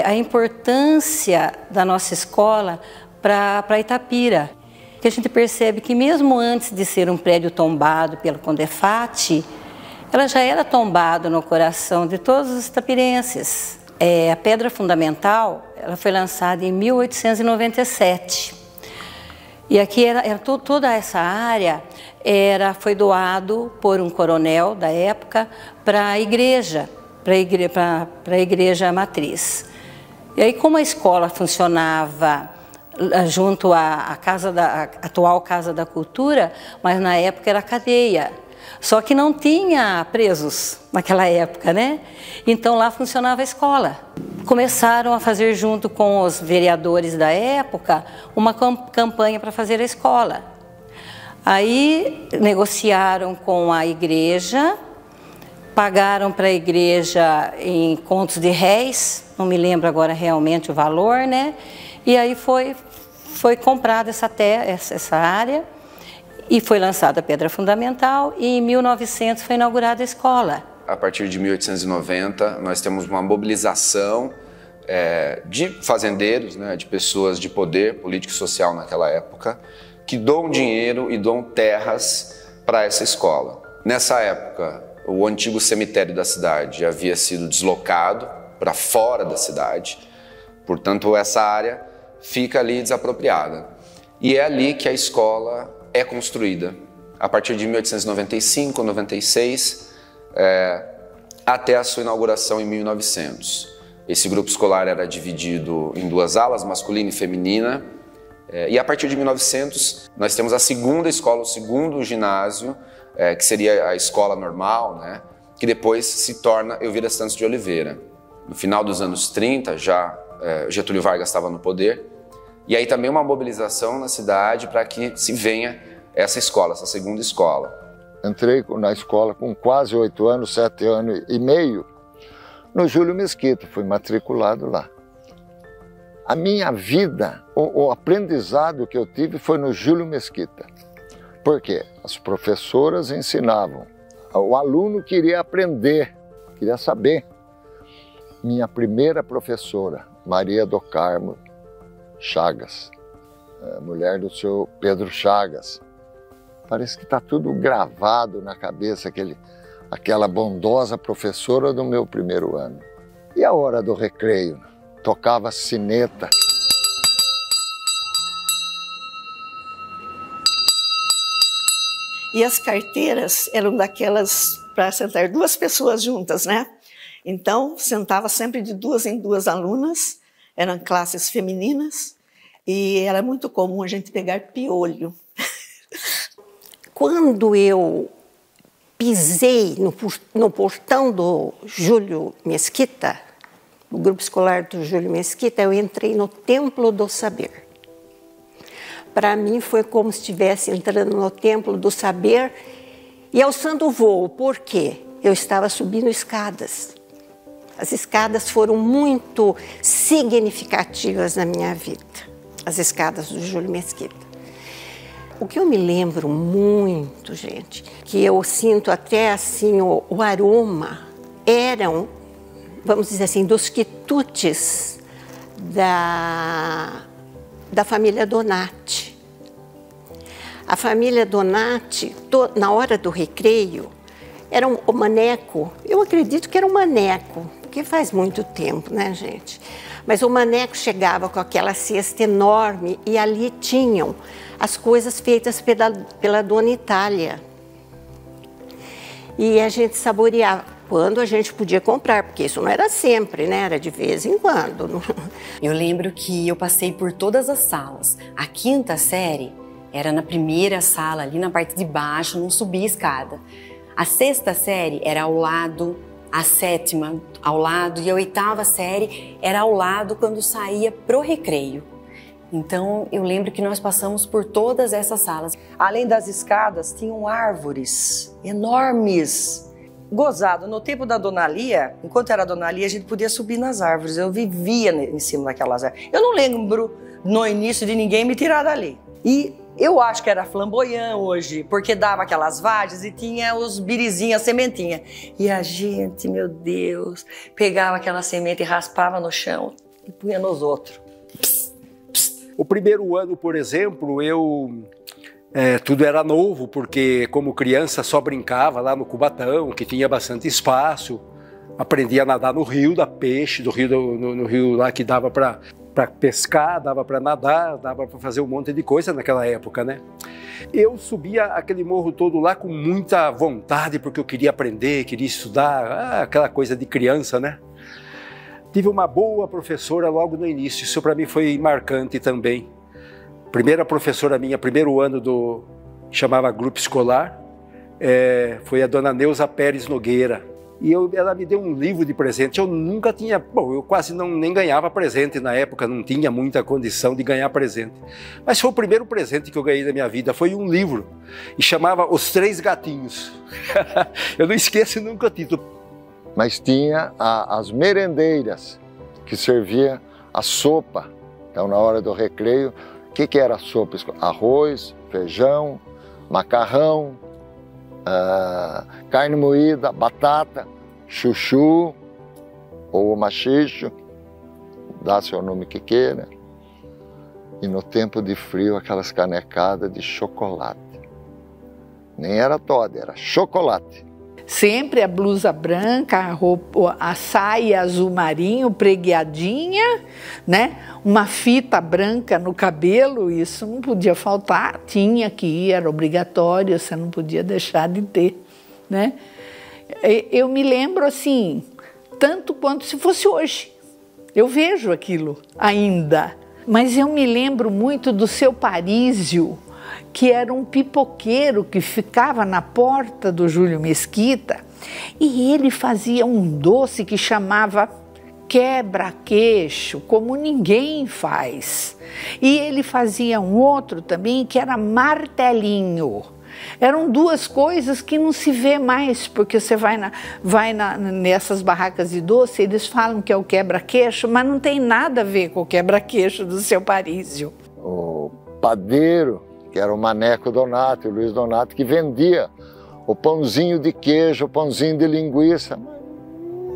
a importância da nossa escola para Itapira. Que a gente percebe que mesmo antes de ser um prédio tombado pelo Condefat, ela já era tombada no coração de todos os itapirenses. A pedra fundamental ela foi lançada em 1897. E aqui toda essa área foi doado por um coronel da época para a igreja matriz. E aí, como a escola funcionava junto à atual Casa da Cultura, mas na época era cadeia. Só que não tinha presos naquela época, né? Então lá funcionava a escola. Começaram a fazer junto com os vereadores da época uma campanha para fazer a escola. Aí negociaram com a igreja, pagaram para a igreja em contos de réis, não me lembro agora realmente o valor, né? E aí foi comprada essa área e foi lançada a pedra fundamental e em 1900 foi inaugurada a escola. A partir de 1890 nós temos uma mobilização de fazendeiros, né, de pessoas de poder político e social naquela época, que doam dinheiro e doam terras para essa escola. Nessa época, o antigo cemitério da cidade havia sido deslocado para fora da cidade, portanto essa área fica ali desapropriada. E é ali que a escola é construída, a partir de 1895, 96, até a sua inauguração em 1900. Esse grupo escolar era dividido em duas alas, masculina e feminina, e a partir de 1900 nós temos a segunda escola, o segundo ginásio, que seria a escola normal, né, que depois se torna Elvira Santos de Oliveira. No final dos anos 30, já Getúlio Vargas estava no poder, e aí também uma mobilização na cidade para que se venha essa escola, essa segunda escola. Entrei na escola com quase 8 anos, 7 anos e meio, no Júlio Mesquita, fui matriculado lá. A minha vida, o aprendizado que eu tive foi no Júlio Mesquita. Por quê? As professoras ensinavam, o aluno queria aprender, queria saber. Minha primeira professora, Maria do Carmo Chagas, mulher do seu Pedro Chagas. Parece que está tudo gravado na cabeça, aquela bondosa professora do meu primeiro ano. E a hora do recreio? Tocava sineta. E as carteiras eram daquelas para sentar 2 pessoas juntas, né? Então, sentava sempre de 2 em 2 alunas, eram classes femininas, e era muito comum a gente pegar piolho. Quando eu pisei no portão do Júlio Mesquita, no grupo escolar do Júlio Mesquita, eu entrei no Templo do Saber. Para mim foi como se estivesse entrando no Templo do Saber e alçando o voo. Por quê? Eu estava subindo escadas. As escadas foram muito significativas na minha vida, as escadas do Júlio Mesquita. O que eu me lembro muito, gente, que eu sinto até assim o aroma, eram, vamos dizer assim, dos quitutes da família Donati. A família Donati, na hora do recreio, era o maneco, eu acredito que era um maneco, porque faz muito tempo, né, gente? Mas o maneco chegava com aquela cesta enorme e ali tinham as coisas feitas pela Dona Itália. E a gente saboreava quando a gente podia comprar, porque isso não era sempre, né? Era de vez em quando. Eu lembro que eu passei por todas as salas. A 5ª série era na primeira sala, ali na parte de baixo, não subia a escada. A 6ª série era ao lado, a 7ª ao lado e a 8ª série era ao lado quando saía pro recreio. Então, eu lembro que nós passamos por todas essas salas. Além das escadas, tinham árvores enormes. Gozado, no tempo da Dona Lia, enquanto era Dona Lia, a gente podia subir nas árvores. Eu vivia em cima daquelas árvores. Eu não lembro no início de ninguém me tirar dali. E eu acho que era flamboyant hoje, porque dava aquelas vagens e tinha os birizinhos, a sementinha. E a gente, meu Deus, pegava aquela semente e raspava no chão. e punha nos outros. O primeiro ano, por exemplo, tudo era novo, porque como criança só brincava lá no Cubatão, que tinha bastante espaço. Aprendi a nadar no rio da peixe, no rio lá que dava para pescar, dava para nadar, dava para fazer um monte de coisa naquela época, né? Eu subia aquele morro todo lá com muita vontade, porque eu queria aprender, queria estudar, aquela coisa de criança, né? Tive uma boa professora logo no início, isso para mim foi marcante também. Primeira professora minha, primeiro ano chamava Grupo Escolar, foi a dona Neuza Pérez Nogueira. E ela me deu um livro de presente. Eu nunca tinha... Bom, eu quase nem ganhava presente na época, não tinha muita condição de ganhar presente. Mas foi o primeiro presente que eu ganhei na minha vida, foi um livro. E chamava Os Três Gatinhos. Eu não esqueço nunca o título. Mas tinha as merendeiras, que servia a sopa. Então, na hora do recreio, o que era a sopa? Arroz, feijão, macarrão, carne moída, batata, chuchu ou machicho, dá seu nome que queira. E no tempo de frio, aquelas canecadas de chocolate. Nem era Toddy, era chocolate. Sempre a blusa branca, a saia azul marinho, pregueadinha, né? Uma fita branca no cabelo, isso não podia faltar, tinha que ir, era obrigatório, você não podia deixar de ter, né? Eu me lembro assim, tanto quanto se fosse hoje. Eu vejo aquilo ainda, mas eu me lembro muito do seu Parísio, que era um pipoqueiro que ficava na porta do Júlio Mesquita, e ele fazia um doce que chamava quebra-queixo, como ninguém faz. E ele fazia um outro também que era martelinho. Eram duas coisas que não se vê mais, porque você vai nessas barracas de doce, eles falam que é o quebra-queixo, mas não tem nada a ver com o quebra-queixo do seu Parísio. O padeiro, que era o Maneco Donato, o Luiz Donato, que vendia o pãozinho de queijo, o pãozinho de linguiça, mas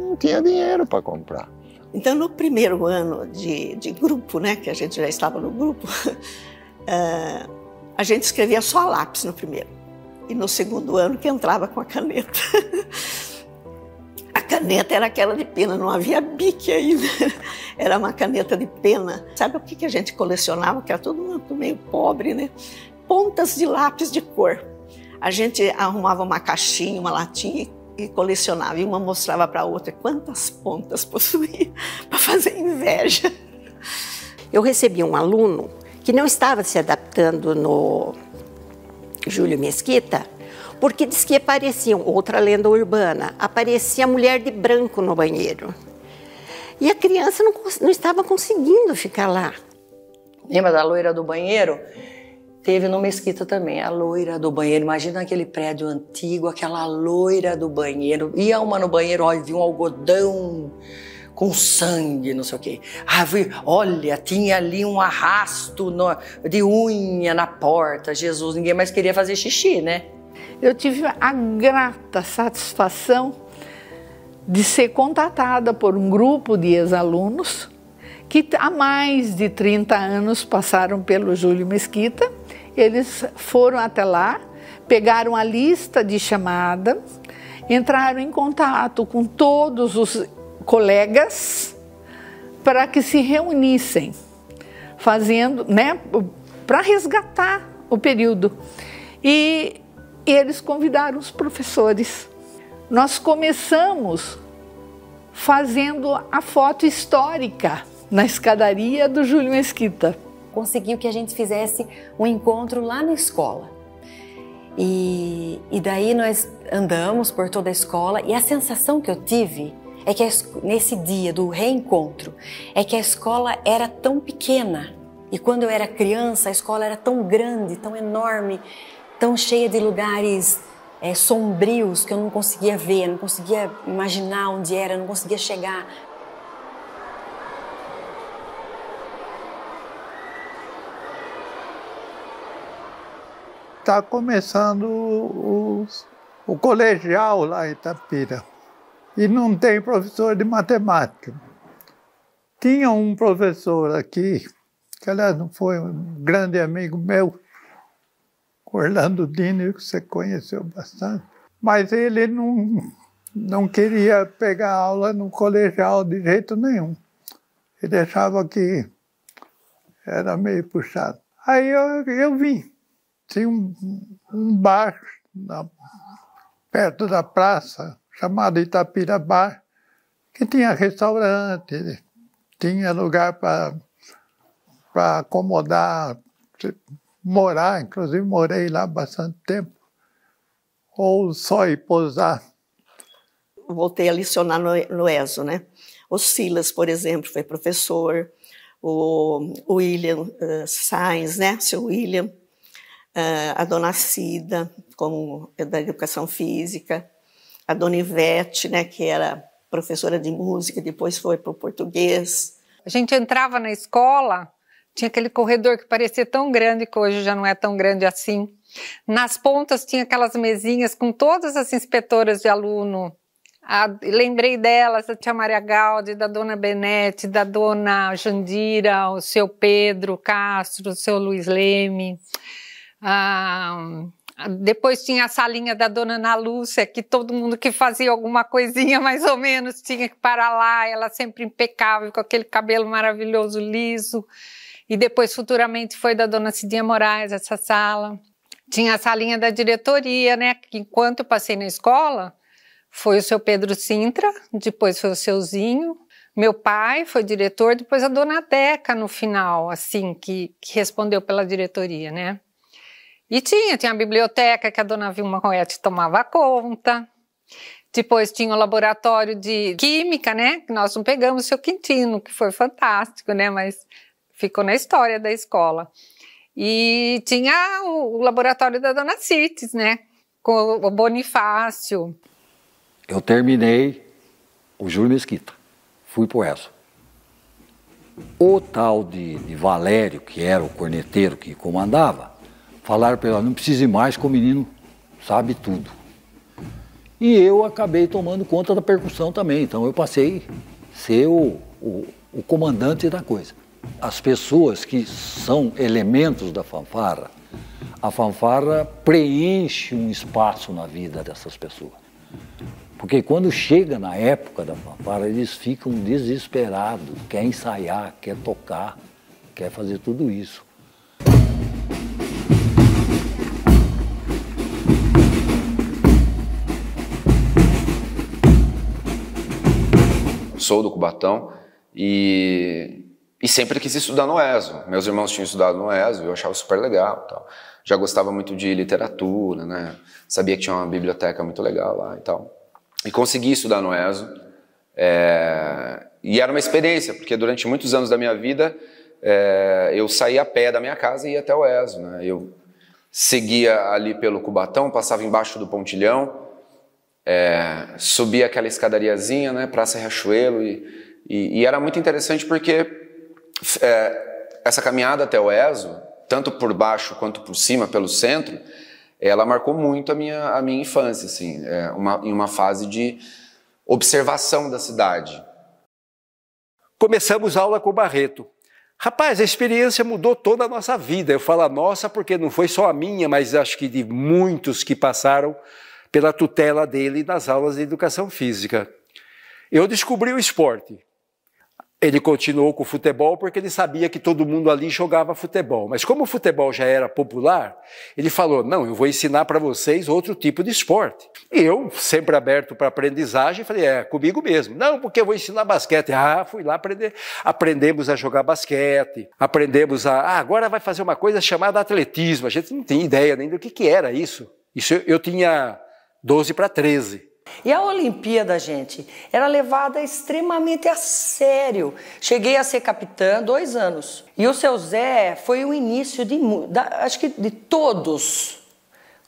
não tinha dinheiro para comprar. Então, no primeiro ano de grupo, né, que a gente já estava no grupo, a gente escrevia só a lápis no primeiro. E no segundo ano que entrava com a caneta. A caneta era aquela de pena, não havia bique ainda. Era uma caneta de pena. Sabe o que a gente colecionava? Que era todo mundo meio pobre, né? Pontas de lápis de cor. A gente arrumava uma caixinha, uma latinha e colecionava. E uma mostrava para a outra quantas pontas possuía, para fazer inveja. Eu recebi um aluno que não estava se adaptando no Júlio Mesquita, porque diz que apareciam, outra lenda urbana, aparecia mulher de branco no banheiro. E a criança não estava conseguindo ficar lá. Lembra da loira do banheiro? Teve no Mesquita também, a loira do banheiro. Imagina aquele prédio antigo, aquela loira do banheiro. Ia uma no banheiro, olha, viu um algodão com sangue, não sei o quê. Olha, tinha ali um arrasto de unha na porta. Jesus, ninguém mais queria fazer xixi, né? Eu tive a grata satisfação de ser contatada por um grupo de ex-alunos que há mais de 30 anos passaram pelo Júlio Mesquita. Eles foram até lá, pegaram a lista de chamada, entraram em contato com todos os colegas para que se reunissem, fazendo, né, para resgatar o período. E eles convidaram os professores. Nós começamos fazendo a foto histórica na escadaria do Júlio Mesquita. Conseguiu que a gente fizesse um encontro lá na escola. E daí nós andamos por toda a escola e a sensação que eu tive é que nesse dia do reencontro, é que a escola era tão pequena. E quando eu era criança, a escola era tão grande, tão enorme, tão cheia de lugares sombrios que eu não conseguia ver, não conseguia imaginar onde era, não conseguia chegar. Está começando o colegial lá em Itapira e não tem professor de matemática. Tinha um professor aqui, que aliás não foi um grande amigo meu, Orlando Dini, que você conheceu bastante, mas ele não queria pegar aula no colegial de jeito nenhum. Ele achava que era meio puxado. Aí eu vim. Tinha um bar perto da praça, chamado Itapira Bar, que tinha restaurante, tinha lugar para acomodar, morar, inclusive morei lá bastante tempo, ou só ir posar. Voltei a lecionar no ESO, né? O Silas, por exemplo, foi professor, o William Sainz, né? Seu William, a dona Cida, como da educação física, a dona Ivete, né? Que era professora de música, depois foi para o português. A gente entrava na escola, tinha aquele corredor que parecia tão grande, que hoje já não é tão grande assim. Nas pontas tinha aquelas mesinhas com todas as inspetoras de aluno. Lembrei delas, da tia Maria Gaudi, da dona Benete, da dona Jandira, o seu Pedro Castro, o seu Luiz Leme. Depois tinha a salinha da dona Ana Lúcia, que todo mundo que fazia alguma coisinha mais ou menos tinha que parar lá, ela sempre impecável, com aquele cabelo maravilhoso, liso. E depois, futuramente, foi da dona Cidinha Moraes, essa sala. Tinha a salinha da diretoria, né, que enquanto eu passei na escola, foi o seu Pedro Sintra, depois foi o seu Zinho, meu pai foi diretor, depois a dona Deca no final, assim, que respondeu pela diretoria, né. E tinha a biblioteca que a dona Vilma Roete tomava conta. Depois tinha o laboratório de química, né? Que nós não pegamos o seu Quintino, que foi fantástico, né? Mas ficou na história da escola. E tinha o laboratório da dona Cites, né? Com o Bonifácio. Eu terminei o Júlio Mesquita. Fui pro ESO. O tal de Valério, que era o corneteiro que comandava, falaram para ela, não precise mais que o menino sabe tudo. E eu acabei tomando conta da percussão também, então eu passei a ser o comandante da coisa. As pessoas que são elementos da fanfarra, a fanfarra preenche um espaço na vida dessas pessoas. Porque quando chega na época da fanfarra, eles ficam desesperados, quer ensaiar, quer tocar, quer fazer tudo isso. Sou do Cubatão e sempre quis estudar no ESO. Meus irmãos tinham estudado no ESO e eu achava super legal. Tal. Já gostava muito de literatura, né? Sabia que tinha uma biblioteca muito legal lá e tal. E consegui estudar no ESO. E era uma experiência, porque durante muitos anos da minha vida eu saía a pé da minha casa e ia até o ESO. Né? Eu seguia ali pelo Cubatão, passava embaixo do pontilhão, subia aquela escadariazinha, né, Praça Riachuelo, e era muito interessante porque essa caminhada até o ESO, tanto por baixo quanto por cima, pelo centro, ela marcou muito a minha infância, assim, em uma fase de observação da cidade. Começamos a aula com o Barreto. Rapaz, a experiência mudou toda a nossa vida. Eu falo a nossa porque não foi só a minha, mas acho que de muitos que passaram pela tutela dele nas aulas de educação física. Eu descobri o esporte. Ele continuou com o futebol porque ele sabia que todo mundo ali jogava futebol. Mas como o futebol já era popular, ele falou, não, eu vou ensinar para vocês outro tipo de esporte. E eu, sempre aberto para aprendizagem, falei, comigo mesmo. Não, porque eu vou ensinar basquete. Fui lá aprender. Aprendemos a jogar basquete, aprendemos agora vai fazer uma coisa chamada atletismo. A gente não tinha ideia nem do que era isso. Isso eu tinha 12 para 13. E a Olimpíada, gente, era levada extremamente a sério. Cheguei a ser capitã 2 anos. E o seu Zé foi o início acho que de todos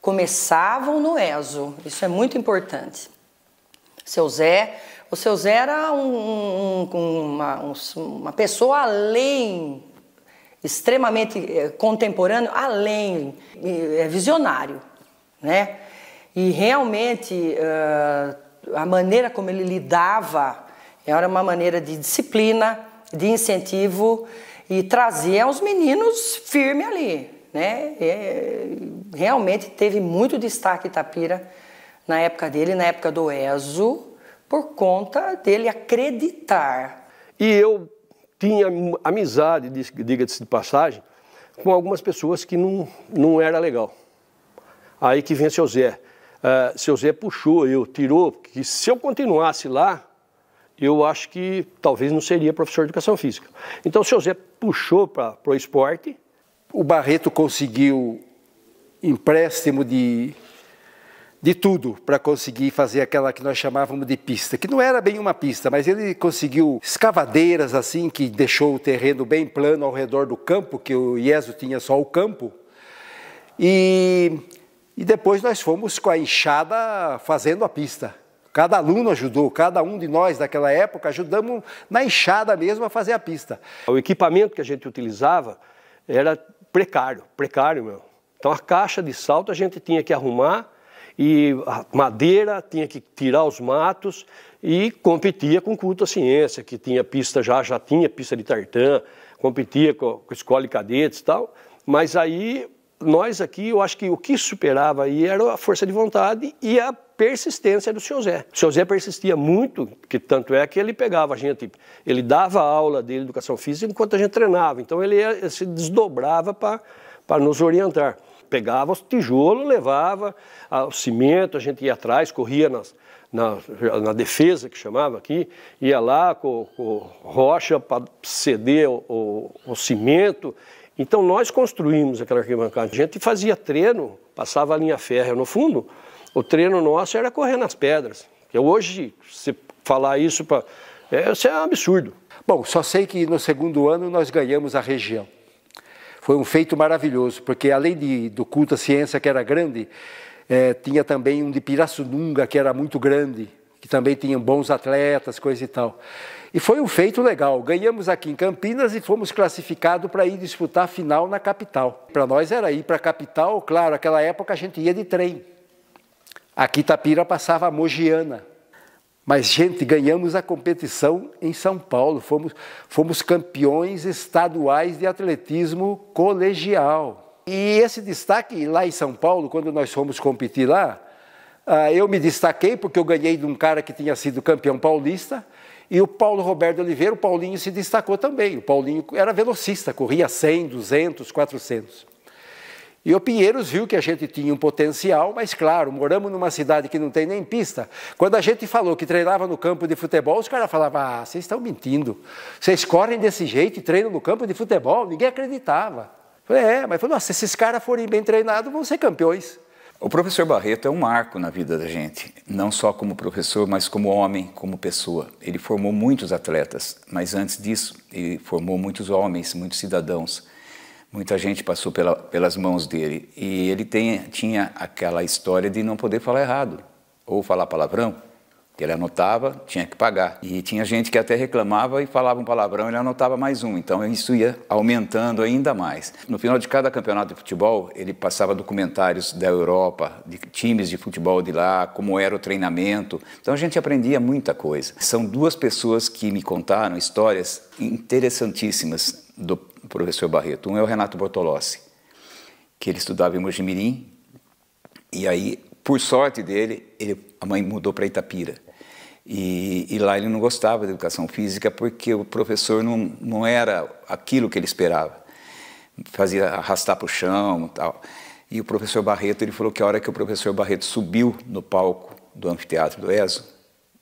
começavam no ESO. Isso é muito importante. O seu Zé era uma pessoa além, extremamente contemporâneo, além, visionário, né? E realmente a maneira como ele lidava era uma maneira de disciplina, de incentivo e trazer os meninos firmes ali, né? Realmente teve muito destaque Itapira na época dele, na época do Ezo, por conta dele acreditar. E eu tinha amizade, diga-se de passagem, com algumas pessoas que não era legal. Aí que vem seu Zé. Seu Zé puxou, tirou, que se eu continuasse lá, eu acho que talvez não seria professor de educação física. Então o seu Zé puxou para o esporte. O Barreto conseguiu empréstimo de tudo para conseguir fazer aquela que nós chamávamos de pista, que não era bem uma pista, mas ele conseguiu escavadeiras assim, que deixou o terreno bem plano ao redor do campo, que o IESO tinha só o campo. E depois nós fomos com a enxada fazendo a pista. Cada aluno ajudou, cada um de nós daquela época ajudamos na enxada mesmo a fazer a pista. O equipamento que a gente utilizava era precário mesmo. Então a caixa de salto a gente tinha que arrumar, e a madeira tinha que tirar os matos e competia com o Culto à Ciência, que tinha pista já tinha pista de tartan, competia com a escola de cadetes e tal, mas aí nós aqui, eu acho que o que superava aí era a força de vontade e a persistência do seu Zé. O seu Zé persistia muito, que tanto é que ele pegava a gente, ele dava a aula dele de educação física enquanto a gente treinava, então ele se desdobrava para nos orientar. Pegava os tijolos, levava o cimento, a gente ia atrás, corria na defesa, que chamava aqui, ia lá com rocha para ceder o cimento. Então nós construímos aquela arquibancada. A gente fazia treino, passava a linha férrea no fundo, o treino nosso era correr nas pedras. Porque hoje, se falar isso, isso é um absurdo. Bom, só sei que no segundo ano nós ganhamos a região. Foi um feito maravilhoso, porque além do Culto à Ciência, que era grande, tinha também um de Pirassununga, que era muito grande, que também tinha bons atletas, coisa e tal. E foi um feito legal. Ganhamos aqui em Campinas e fomos classificados para ir disputar a final na capital. Para nós era ir para a capital, claro, naquela época a gente ia de trem. Aqui Itapira passava a Mogiana. Mas, gente, ganhamos a competição em São Paulo, fomos campeões estaduais de atletismo colegial. E esse destaque lá em São Paulo, quando nós fomos competir lá, eu me destaquei porque eu ganhei de um cara que tinha sido campeão paulista, e o Paulo Roberto Oliveira, o Paulinho, se destacou também. O Paulinho era velocista, corria 100, 200, 400. E o Pinheiros viu que a gente tinha um potencial, mas claro, moramos numa cidade que não tem nem pista. Quando a gente falou que treinava no campo de futebol, os caras falavam, vocês estão mentindo. Vocês correm desse jeito e treinam no campo de futebol? Ninguém acreditava. Eu falei, mas falou, se esses caras forem bem treinados, vão ser campeões. O professor Barreto é um marco na vida da gente, não só como professor, mas como homem, como pessoa. Ele formou muitos atletas, mas antes disso, ele formou muitos homens, muitos cidadãos. Muita gente passou pelas mãos dele e ele tinha aquela história de não poder falar errado ou falar palavrão, que ele anotava, tinha que pagar. E tinha gente que até reclamava e falava um palavrão, ele anotava mais um, então isso ia aumentando ainda mais. No final de cada campeonato de futebol, ele passava documentários da Europa, de times de futebol de lá, como era o treinamento, então a gente aprendia muita coisa. São duas pessoas que me contaram histórias interessantíssimas do professor Barreto. Um é o Renato Bortolossi, que ele estudava em Mojimirim, e aí, por sorte dele, a mãe mudou para Itapira. E lá ele não gostava da educação física porque o professor não era aquilo que ele esperava. Fazia arrastar para o chão e tal. E o professor Barreto, ele falou que a hora que o professor Barreto subiu no palco do anfiteatro do ESO,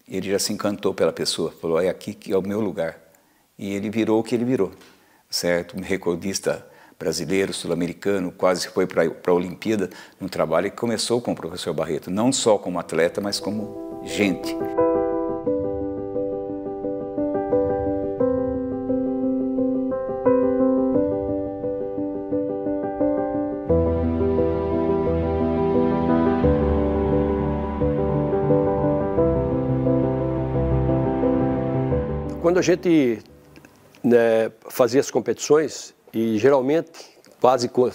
ele já se encantou pela pessoa, falou, é aqui que é o meu lugar. E ele virou o que ele virou. Certo? Um recordista brasileiro, sul-americano, quase foi para a Olimpíada, num trabalho que começou com o professor Barreto, não só como atleta, mas como gente. Quando a gente fazia as competições e geralmente,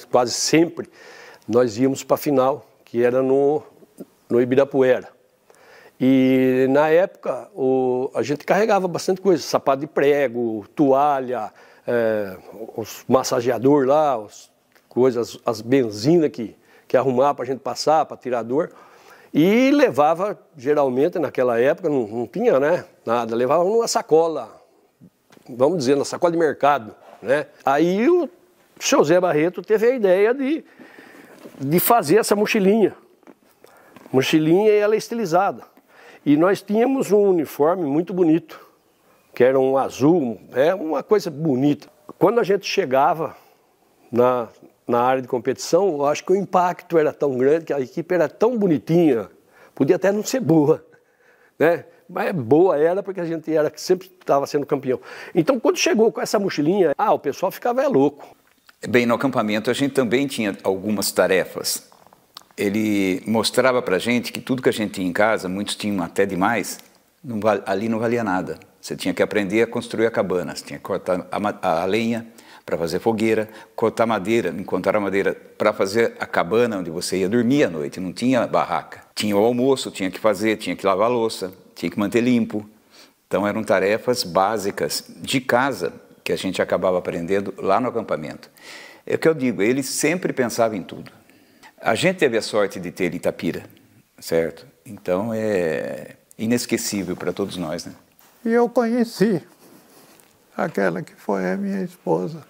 quase sempre, nós íamos para a final, que era no Ibirapuera. E na época a gente carregava bastante coisa, sapato de prego, toalha, os massageadores lá, as benzinas que arrumava para a gente passar, para tirar dor. E levava, geralmente, naquela época, não tinha, né, nada, levava numa sacola, vamos dizer, na sacola de mercado, né? Aí o seu Zé Barreto teve a ideia de fazer essa mochilinha. Mochilinha e ela é estilizada. E nós tínhamos um uniforme muito bonito, que era um azul, uma coisa bonita. Quando a gente chegava na área de competição, eu acho que o impacto era tão grande, que a equipe era tão bonitinha, podia até não ser boa, né? Mas boa era porque a gente sempre estava sendo campeão. Então, quando chegou com essa mochilinha, o pessoal ficava louco. Bem, no acampamento a gente também tinha algumas tarefas. Ele mostrava pra gente que tudo que a gente tinha em casa, muitos tinham até demais, ali não valia nada. Você tinha que aprender a construir a cabana, você tinha que cortar a lenha para fazer fogueira, cortar madeira, encontrar a madeira para fazer a cabana onde você ia dormir à noite, não tinha barraca. Tinha o almoço, tinha que fazer, tinha que lavar a louça, tinha que manter limpo. Então eram tarefas básicas de casa que a gente acabava aprendendo lá no acampamento. É o que eu digo, ele sempre pensava em tudo. A gente teve a sorte de ter Itapira, certo? Então é inesquecível para todos nós, né? E eu conheci aquela que foi a minha esposa,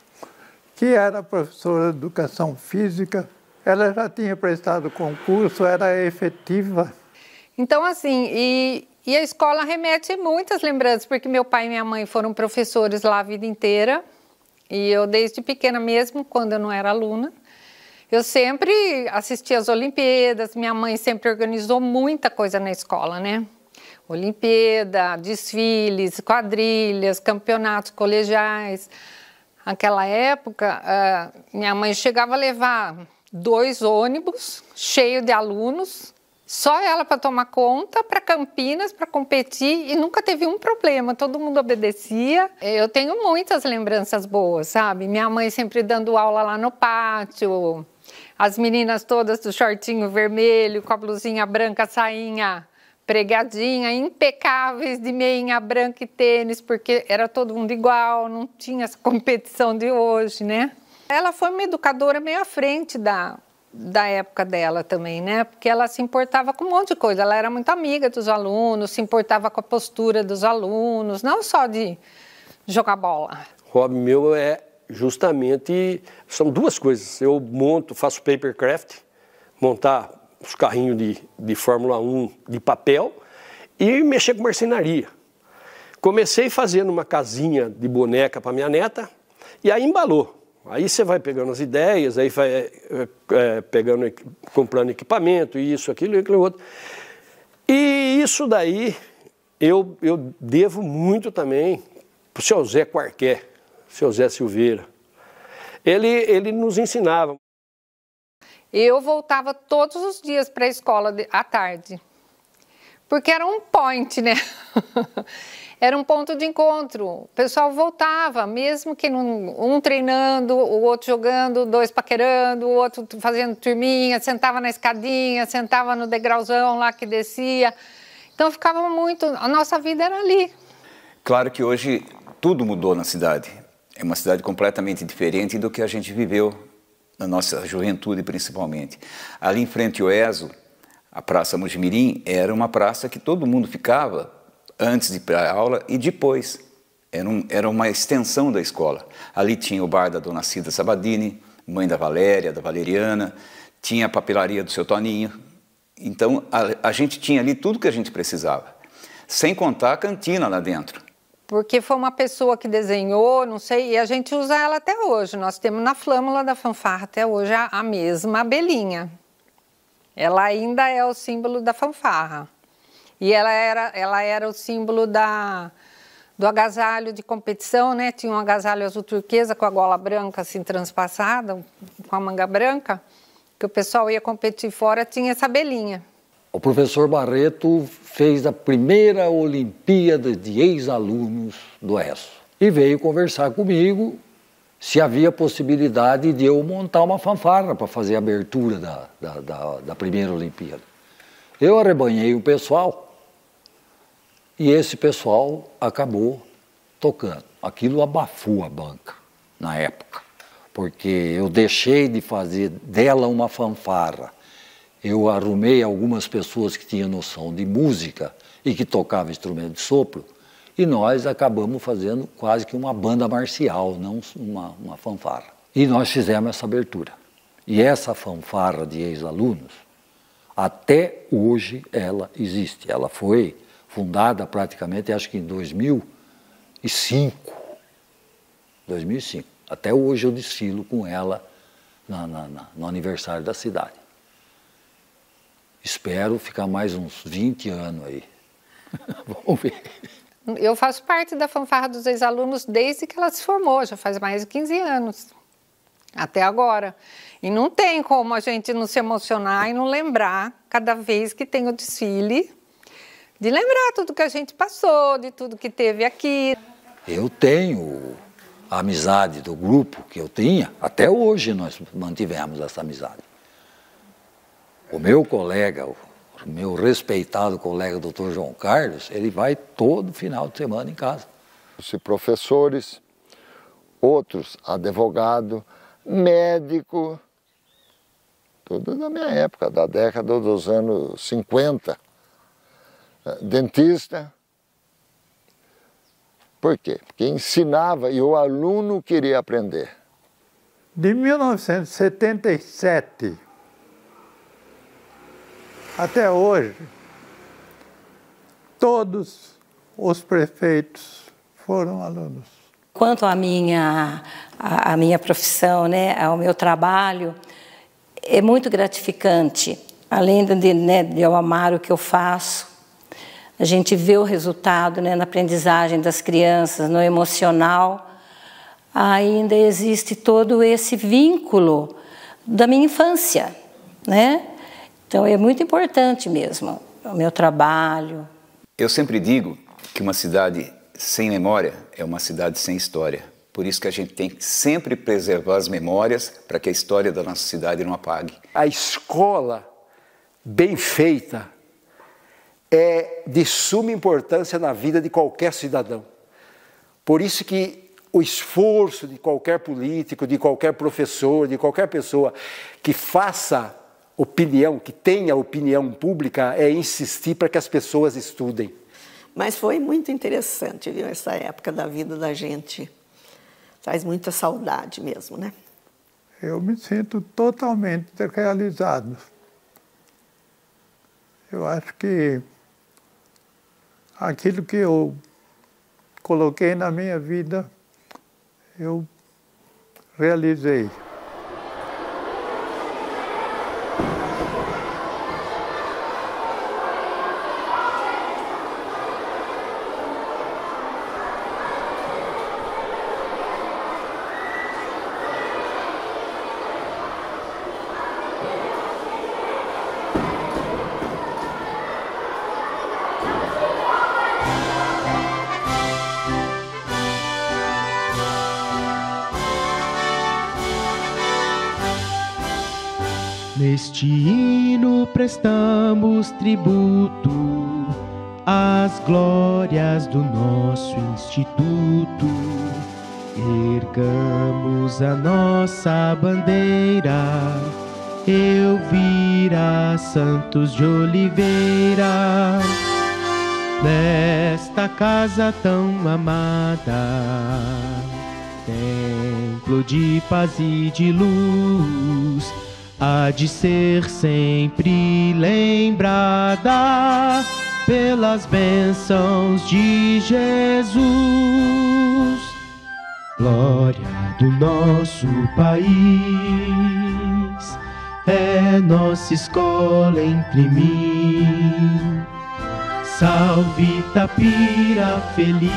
que era professora de educação física. Ela já tinha prestado concurso, era efetiva. Então, assim, e a escola remete muitas lembranças, porque meu pai e minha mãe foram professores lá a vida inteira. E eu, desde pequena mesmo, quando eu não era aluna, eu sempre assistia às Olimpíadas. Minha mãe sempre organizou muita coisa na escola, né? Olimpíada, desfiles, quadrilhas, campeonatos colegiais. Naquela época, minha mãe chegava a levar 2 ônibus cheios de alunos, só ela para tomar conta, para Campinas, para competir, e nunca teve um problema, todo mundo obedecia. Eu tenho muitas lembranças boas, sabe? Minha mãe sempre dando aula lá no pátio, as meninas todas do shortinho vermelho, com a blusinha branca, sainha pregadinha, impecáveis, de meinha branca e tênis, porque era todo mundo igual, não tinha essa competição de hoje, né? Ela foi uma educadora meio à frente da época dela também, né? Porque ela se importava com um monte de coisa. Ela era muito amiga dos alunos, se importava com a postura dos alunos, não só de jogar bola. O hobby meu justamente, são 2 coisas. Eu faço papercraft, montar os carrinhos de Fórmula 1 de papel e mexer com marcenaria. Comecei fazendo uma casinha de boneca para minha neta e aí embalou. Aí você vai pegando as ideias, aí vai comprando equipamento, isso, aquilo, outro. E isso daí eu devo muito também para o seu Zé Quarqué, seu Zé Silveira. Ele nos ensinava. Eu voltava todos os dias para a escola à tarde, porque era um point, né? Era um ponto de encontro. O pessoal voltava, mesmo que um treinando, o outro jogando, 2 paquerando, o outro fazendo turminha, sentava na escadinha, sentava no degrauzão lá que descia. Então ficava muito... A nossa vida era ali. Claro que hoje tudo mudou na cidade. É uma cidade completamente diferente do que a gente viveu na nossa juventude, principalmente. Ali em frente ao ESO, a Praça Mojimirim, era uma praça que todo mundo ficava antes de ir para a aula e depois. Era uma extensão da escola. Ali tinha o bar da Dona Cida Sabadini, mãe da Valéria, da Valeriana, tinha a papelaria do seu Toninho. Então, a gente tinha ali tudo que a gente precisava, sem contar a cantina lá dentro. Porque foi uma pessoa que desenhou, não sei, e a gente usa ela até hoje. Nós temos na flâmula da fanfarra até hoje a mesma abelhinha. Ela ainda é o símbolo da fanfarra. E ela era o símbolo do agasalho de competição, né? Tinha um agasalho azul turquesa com a gola branca assim transpassada, com a manga branca, que o pessoal ia competir fora, tinha essa abelhinha. O professor Barreto fez a primeira Olimpíada de ex-alunos do ESO e veio conversar comigo se havia possibilidade de eu montar uma fanfarra para fazer a abertura da primeira Olimpíada. Eu arrebanhei o pessoal E esse pessoal acabou tocando. Aquilo abafou a banca na época, porque eu deixei de fazer dela uma fanfarra. Eu arrumei algumas pessoas que tinham noção de música e que tocavam instrumento de sopro, e nós acabamos fazendo quase que uma banda marcial, não uma fanfarra. E nós fizemos essa abertura. E essa fanfarra de ex-alunos, até hoje ela existe. Ela foi fundada praticamente, acho que em 2005. 2005. Até hoje eu desfilo com ela no aniversário da cidade. Espero ficar mais uns 20 anos aí. Vamos ver. Eu faço parte da fanfarra dos ex-alunos desde que ela se formou, já faz mais de 15 anos. Até agora. E não tem como a gente não se emocionar e não lembrar, cada vez que tem o desfile, de lembrar tudo que a gente passou, de tudo que teve aqui. Eu tenho a amizade do grupo que eu tinha, até hoje nós mantivemos essa amizade. O meu colega, o meu respeitado colega Dr. João Carlos, ele vai todo final de semana em casa. Os professores, outros advogados, médico, tudo da minha época, da década dos anos 50. Dentista. Por quê? Porque ensinava e o aluno queria aprender. De 1977 até hoje, todos os prefeitos foram alunos. Quanto à minha profissão, né, ao meu trabalho, é muito gratificante. Além de eu amar o que eu faço, a gente vê o resultado, né, na aprendizagem das crianças, no emocional. Ainda existe todo esse vínculo da minha infância, né? Então é muito importante mesmo o meu trabalho. Eu sempre digo que uma cidade sem memória é uma cidade sem história. Por isso que a gente tem que sempre preservar as memórias para que a história da nossa cidade não apague. A escola bem feita é de suma importância na vida de qualquer cidadão. Por isso que o esforço de qualquer político, de qualquer professor, de qualquer pessoa que faça opinião, que tenha opinião pública, é insistir para que as pessoas estudem. Mas foi muito interessante, viu, essa época da vida da gente. Traz muita saudade mesmo, né? Eu me sinto totalmente realizado. Eu acho que aquilo que eu coloquei na minha vida, eu realizei. Neste hino prestamos tributo às glórias do nosso instituto. Ergamos a nossa bandeira, Elvira Santos de Oliveira, nesta casa tão amada, templo de paz e de luz, há de ser sempre lembrada pelas bênçãos de Jesus. Glória do nosso país, é nossa escola entre mim. Salve Itapira feliz,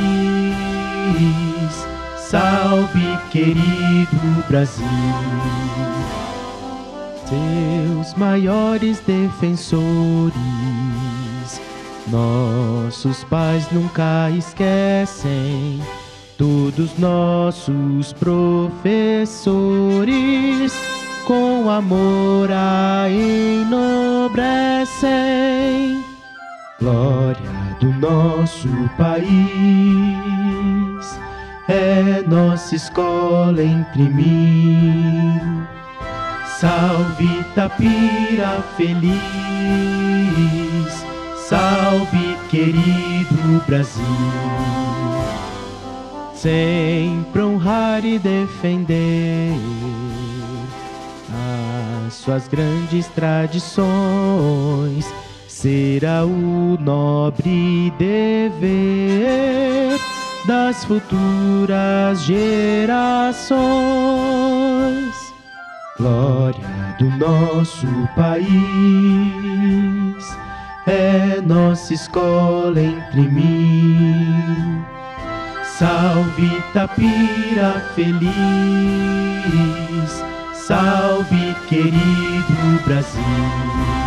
salve querido Brasil. Seus maiores defensores, nossos pais nunca esquecem, todos nossos professores com amor a enobrecem. Glória do nosso país, é nossa escola entre mim. Salve Itapira feliz, salve querido Brasil. Sempre honrar e defender as suas grandes tradições será o nobre dever das futuras gerações. Glória do nosso país, é nossa escola entre mim. Salve Itapira feliz, salve querido Brasil.